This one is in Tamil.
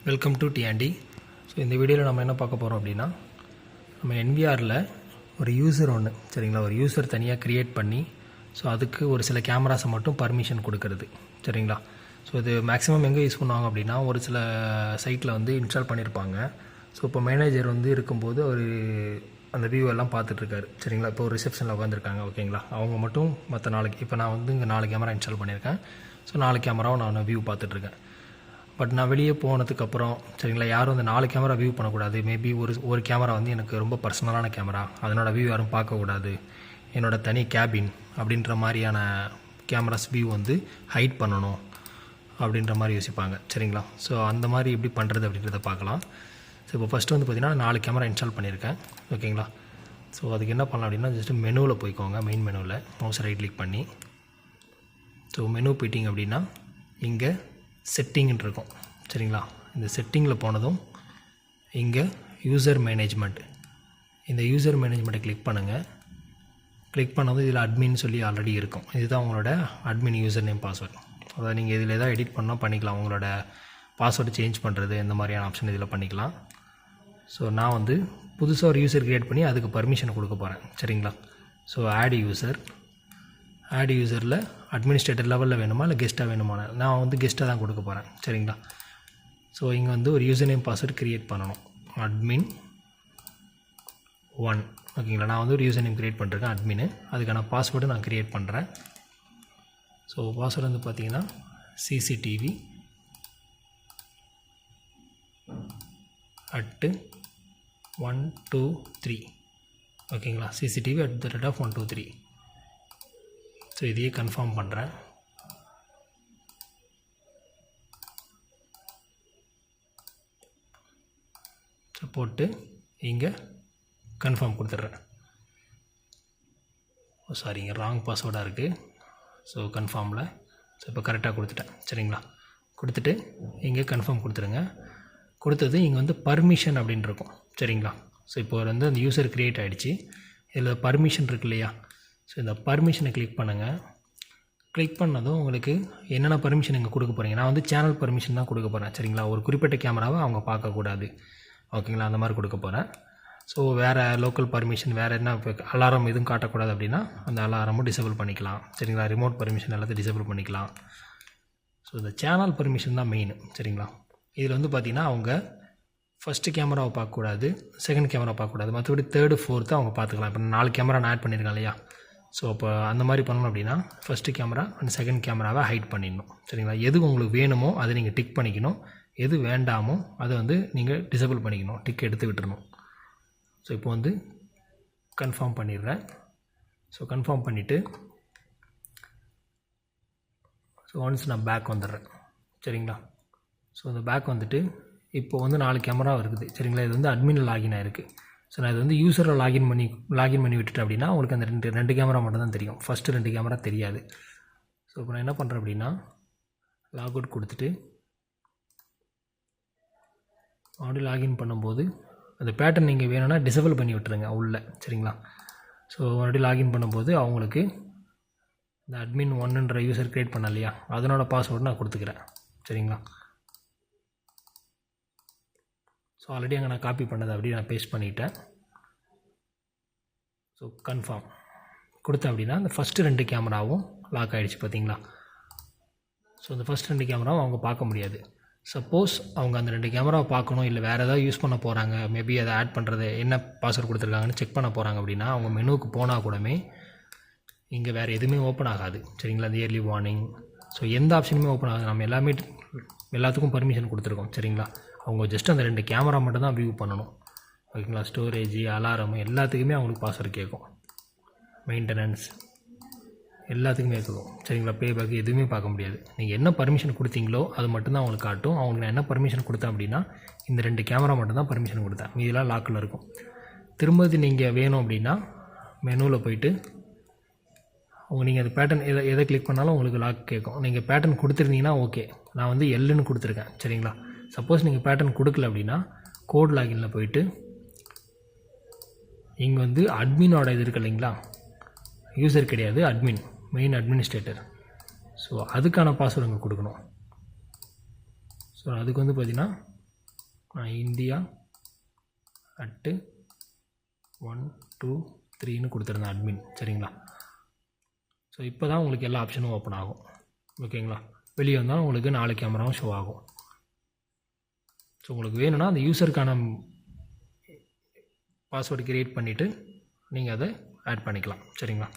Welcome to டிஆண்டி. ஸோ இந்த வீடியோவில் நம்ம என்ன பார்க்க போகிறோம் அப்படின்னா, நம்ம NVRல ஒரு யூசர் ஒன்று சரிங்களா, ஒரு யூசர் தனியாக க்ரியேட் பண்ணி ஸோ அதுக்கு ஒரு சில கேமராஸை மட்டும் பர்மிஷன் கொடுக்கறது சரிங்களா. ஸோ இது மேக்ஸிமம் எங்கே யூஸ் பண்ணுவாங்க அப்படின்னா, ஒரு சில சைட்டில் வந்து இன்ஸ்டால் பண்ணியிருப்பாங்க. ஸோ இப்போ மேனேஜர் வந்து இருக்கும்போது ஒரு அந்த வியூ எல்லாம் பார்த்துட்ருக்காரு சரிங்களா. இப்போ ஒரு ரிசப்ஷனில் உட்காந்துருக்காங்க ஓகேங்களா. அவங்க மட்டும் மற்ற நாளைக்கு இப்போ நான் வந்து இங்கே 4 கேமரா இன்ஸ்டால் பண்ணியிருக்கேன். ஸோ 4 கேமராவும் நான் வியூ பார்த்துட்ருக்கேன். பட் நான் வெளியே போனதுக்கப்புறம் சரிங்களா, யாரும் அந்த 4 கேமரா வியூ பண்ணக்கூடாது. மேபி ஒரு கேமரா வந்து எனக்கு ரொம்ப பர்சனலான கேமரா, அதனோட வியூ யாரும் பார்க்கக்கூடாது, என்னோடய தனி கேபின் அப்படின்ற மாதிரியான கேமராஸ் வியூ வந்து ஹைட் பண்ணணும் அப்படின்ற மாதிரி யோசிப்பாங்க சரிங்களா. ஸோ அந்த மாதிரி எப்படி பண்ணுறது அப்படின்றத பார்க்கலாம். ஸோ இப்போ ஃபஸ்ட்டு வந்து பார்த்திங்கன்னா 4 கேமரா இன்ஸ்டால் பண்ணியிருக்கேன் ஓகேங்களா. ஸோ அதுக்கு என்ன பண்ணலாம் அப்படின்னா, ஜஸ்ட்டு மெனுவில் போய்க்கோங்க. மெயின் மெனுவில் மவுஸ் ரைட் கிளிக் பண்ணி ஸோ மெனு போயிட்டிங்க அப்படின்னா இங்கே செட்டிங்னு இருக்கும் சரிங்களா. இந்த செட்டிங்கில் போனதும் இங்கே யூசர் மேனேஜ்மெண்ட், இந்த யூசர் மேனேஜ்மெண்ட்டை கிளிக் பண்ணுங்கள். கிளிக் பண்ணதும் இதில் அட்மின்னு சொல்லி ஆல்ரெடி இருக்கும். இதுதான் உங்களோட அட்மின் யூசர் நேம் பாஸ்வேர்டு. அதாவது நீங்கள் இதில் எதாவது எடிட் பண்ணால் பண்ணிக்கலாம். உங்களோட பாஸ்வேர்டு சேஞ்ச் பண்ணுறது இந்த மாதிரியான ஆப்ஷன் இதில் பண்ணிக்கலாம். ஸோ நான் வந்து புதுசாக ஒரு யூசர் க்ரியேட் பண்ணி அதுக்கு பர்மிஷன் கொடுக்க போகிறேன் சரிங்களா. ஸோ ஆட் யூசரில் அட்மினிஸ்ட்ரேட்டர் லெவலில் வேணுமா இல்லை கெஸ்ட்டாக வேணுமா, நான் வந்து கெஸ்ட்டாக தான் கொடுக்க போகிறேன் சரிங்களா. ஸோ இங்கே வந்து ஒரு யூசர் நேம் பாஸ்வேர்டு க்ரியேட் பண்ணணும், admin 1 ஓகேங்களா. நான் வந்து ஒரு யூசர் நேம் க்ரியேட் பண்ணிருக்கேன் அட்மின்னு, அதுக்கான பாஸ்வேர்டு நான் க்ரியேட் பண்ணுறேன். ஸோ பாஸ்வேர்டு வந்து பார்த்திங்கன்னா CCTV @123 ஓகேங்களா. CCTV @123. ஸோ இதையே கன்ஃபார்ம் பண்ணுறேன். ஸோ போட்டு இங்கே கன்ஃபார்ம் கொடுத்துட்றேன். சாரிங்க, ராங் பாஸ்வேர்டாக இருக்குது. ஸோ கன்ஃபார்மில் ஸோ இப்போ கரெக்டாக கொடுத்துட்டேன் சரிங்களா. கொடுத்துட்டு இங்கே கன்ஃபார்ம் கொடுத்துருங்க. கொடுத்தது இங்கே வந்து பர்மிஷன் அப்படின்னு இருக்கும் சரிங்களா. ஸோ இப்போ வந்து அந்த யூசர் க்ரியேட் ஆகிடுச்சு. இதில் பர்மிஷன் இருக்கு இல்லையா. ஸோ இந்த பர்மிஷனை கிளிக் பண்ணுங்கள். கிளிக் பண்ணதும் உங்களுக்கு என்னென்ன பர்மிஷன் இங்கே கொடுக்க போகிறீங்க. நான் வந்து சேனல் பர்மிஷன் தான் கொடுக்க போகிறேன் சரிங்களா. ஒரு குறிப்பிட்ட கேமராவை அவங்க பார்க்கக்கூடாது ஓகேங்களா, அந்த மாதிரி கொடுக்க போகிறேன். ஸோ வேறு லோக்கல் பர்மிஷன், வேறு என்ன இப்போ அலாரம் எதுவும் காட்டக்கூடாது அப்படின்னா அந்த அலாரமும் டிசேபிள் பண்ணிக்கலாம் சரிங்களா. ரிமோட் பர்மிஷன் எல்லாத்தையும் டிசேபிள் பண்ணிக்கலாம். ஸோ இந்த சேனல் பர்மிஷன் தான் மெயின் சரிங்களா. இதில் வந்து பார்த்திங்கன்னா அவங்க ஃபஸ்ட்டு கேமராவை பார்க்கக்கூடாது, செகண்ட் கேமரா பார்க்கக்கூடாது, மற்றபடி தேர்டு ஃபோர்த்து அவங்க பார்த்துக்கலாம். இப்போ 4 கேமரா நான் ஆட் பண்ணியிருக்கேன் இல்லையா. ஸோ அப்போ அந்த மாதிரி பண்ணணும் அப்படின்னா ஃபஸ்ட்டு கேமரா அண்ட் செகண்ட் கேமராவை ஹைட் பண்ணிடணும் சரிங்களா. எது உங்களுக்கு வேணுமோ அதை நீங்கள் டிக் பண்ணிக்கணும், எது வேண்டாமோ அதை வந்து நீங்கள் டிசேபிள் பண்ணிக்கணும், டிக் எடுத்து விட்டுறணும். ஸோ இப்போ வந்து கன்ஃபார்ம் பண்ணிடுறேன். ஸோ கன்ஃபார்ம் பண்ணிவிட்டு ஸோ ஒன்ஸ் நான் பேக் வந்துடுறேன் சரிங்களா. ஸோ இந்த பேக் வந்துட்டு இப்போ வந்து 4 கேமரா இருக்குது சரிங்களா. இது வந்து அட்மின் லாகின் ஆகிருக்கு. ஸோ நான் இது வந்து யூசரில் லாகின் பண்ணி விட்டுட்டேன் அப்படின்னா உங்களுக்கு அந்த ரெண்டு கேமரா மட்டும் தான் தெரியும், ஃபஸ்ட்டு 2 கேமரா தெரியாது. ஸோ இப்போ நான் என்ன பண்ணுறேன் அப்படின்னா லாக் அவுட் கொடுத்துட்டு மறுபடியும் லாகின் பண்ணும்போது அந்த பேட்டர்ன் நீங்கள் வேணும்னா டிசேபிள் பண்ணி விட்டுருங்க உள்ளே சரிங்களா. ஸோ மறுபடியும் லாகின் பண்ணும்போது அவங்களுக்கு இந்த அட்மின் 1ன்ற யூசர் க்ரியேட் பண்ண இல்லையா, அதனோட பாஸ்வேர்டு நான் கொடுத்துக்கிறேன் சரிங்களா. ஸோ ஆல்ரெடி அங்கே நான் காப்பி பண்ணதை அப்படியே நான் பேஸ்ட் பண்ணிவிட்டேன். ஸோ கன்ஃபார்ம் கொடுத்தேன் அப்படின்னா அந்த ஃபஸ்ட்டு 2 கேமராவும் லாக் ஆகிடுச்சு பார்த்தீங்களா. ஸோ அந்த ஃபஸ்ட் 2 கேமராவும் அவங்க பார்க்க முடியாது. சப்போஸ் அவங்க அந்த 2 கேமராவை பார்க்கணும், இல்லை வேறு ஏதாவது யூஸ் பண்ண போகிறாங்க, மேபி அதை ஆட் பண்ணுறது என்ன பாஸ்வேர்டு கொடுத்துருக்காங்கன்னு செக் பண்ண போகிறாங்க அப்படின்னா அவங்க மெனுவுக்கு போனால் கூடமே இங்கே வேறு எதுவுமே ஓப்பன் ஆகாது சரிங்களா. இந்த இயர்லி வார்னிங் ஸோ எந்த ஆப்ஷனுமே ஓப்பன் ஆகாது. நம்ம எல்லாத்துக்கும் பர்மிஷன் கொடுத்துருக்கோம் சரிங்களா. அவங்க ஜஸ்ட் அந்த 2 கேமரா மட்டும் தான் வியூ பண்ணணும் ஓகேங்களா. ஸ்டோரேஜ், அலாரம் எல்லாத்துக்குமே அவங்களுக்கு பாஸ்வேர்டு கேட்கும், மெயின்டெனன்ஸ் எல்லாத்துக்குமே கேட்கும் சரிங்களா. பேபேக் எதுவுமே பார்க்க முடியாது. நீங்கள் என்ன பர்மிஷன் கொடுத்தீங்களோ அது மட்டும்தான் அவங்களுக்கு காட்டும். அவங்களுக்கு நான் என்ன பர்மிஷன் கொடுத்தேன் அப்படின்னா இந்த 2 கேமரா மட்டும் தான் பர்மிஷன் கொடுத்தேன், மீதெல்லாம் லாக்கில் இருக்கும். திரும்ப நீங்கள் வேணும் அப்படின்னா மெனுவில் போயிட்டு நீங்கள் அது பேட்டர்ன் எதை கிளிக் பண்ணாலும் உங்களுக்கு லாக் கேட்கும். நீங்கள் பேட்டர்ன் கொடுத்துருந்தீங்கன்னா ஓகே, நான் வந்து எல்லுன்னு கொடுத்துருக்கேன் சரிங்களா. சப்போஸ் நீங்கள் பேட்டர்ன் கொடுக்கல அப்படின்னா கோட் லாகினில் போயிட்டு இங்கே வந்து அட்மினோட இது இருக்குது இல்லைங்களா, யூசர் கிடையாது அட்மின், மெயின் அட்மினிஸ்ட்ரேட்டர். ஸோ அதுக்கான பாஸ்வேர்டு இங்கே கொடுக்கணும். ஸோ அதுக்கு வந்து பார்த்திங்கன்னா நான் இந்தியா @123 கொடுத்துருந்தேன் அட்மின். சரிங்களா? ஸோ இப்போ தான் உங்களுக்கு எல்லா ஆப்ஷனும் ஓப்பன் ஆகும். ஓகேங்களா? வெளியே வந்தால் உங்களுக்கு 4 கேமராவும் ஷோ ஆகும். ஸோ உங்களுக்கு வேணும்னா அந்த யூசருக்கான பாஸ்வேர்டு க்ரியேட் பண்ணிவிட்டு நீங்கள் அதை ஆட் பண்ணிக்கலாம். சரிங்களா?